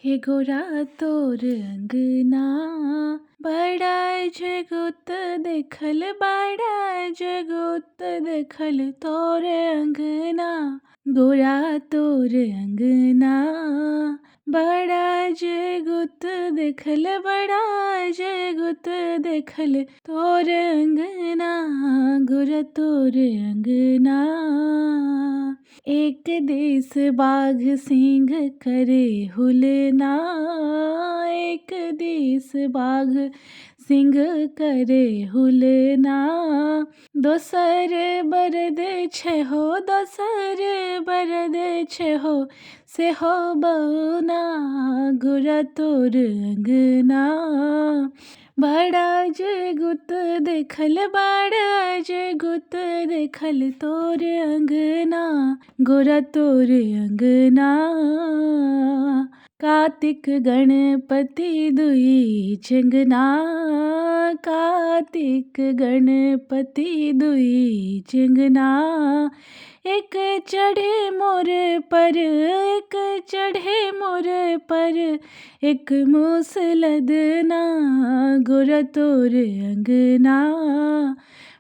हे गोरा तोर अंगना बड़ा जगुत देखल, बड़ा जगुत देखल तोर अंगना। गोरा तोर अंगना बड़ा जगुत देखल, बड़ा जगुत देखल तोर अंगना। गोरा तोर अंगना। एक देश बाघ सिंह करे हुलना, एक देश बाघ सिंह करे हुलना। दोसर बरद छे हो, दोसर बरद छे हो से हो बौना। गोरा तोर अंगना बड़ा जगुत देखल, बड़ा जगुत देखल तोर अंगना। गोरा तोर अंगना। कार्तिक गणपति दुई चंगना, कार्तिक गणपति दुई चंगना। एक चढ़े मोर पर, एक चढ़े मोर पर, एक मूस लदना। गोरा तोर अंगना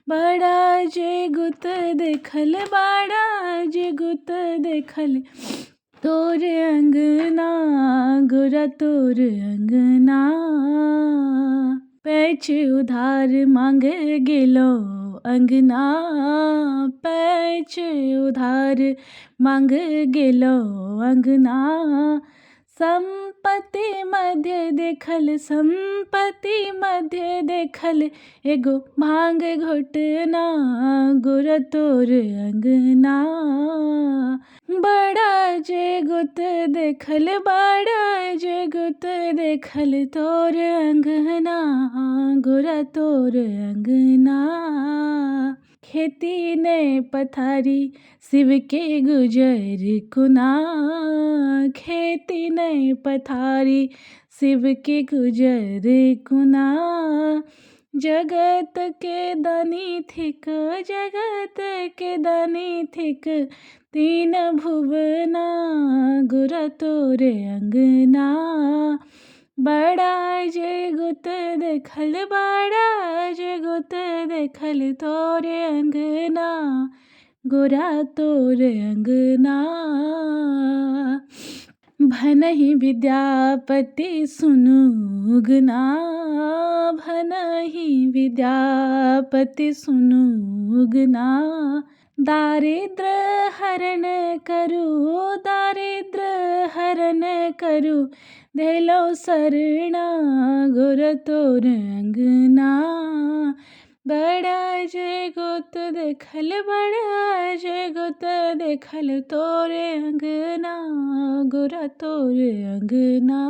बड़ा जगुत देखल, बड़ा जगुत देखल तोर अंगना। गोरा तोर अंगना। पैच उधार मांगे गेलो अंगना, पैच उधार मांग गेलो अंगना। संपत्ति मध्य देखल, संपत्ति मध्य देखल एगो भांग घोटना। गोरा तोर अंगना बड़ा जगुत देखल, बड़ा जगुत देखल तोर अंगना। गोरा तोर अंगना। खेती ने पथारी शिव के गुजर कुना, खेती ने पथारी शिव के गुजर कुना। जगत के दानी थिक, जगत के दानी थिक तीन भुवना। गोरा तोर अंगना बड़ा जगुत देखल, बड़ा जगुत देखल तोर अंगना। गोरा तोर अंगना। भनहि विद्यापति सुनुगना, भनहि विद्यापति सुनुगना। दारिद्र हरण करू, दारिद्र हरण करू देलो शरणा। गोरा तोर अंगना बड़ा जगुत देखल, बड़ा जगुत देखल तोर अंगना। गोरा तोर अंगना।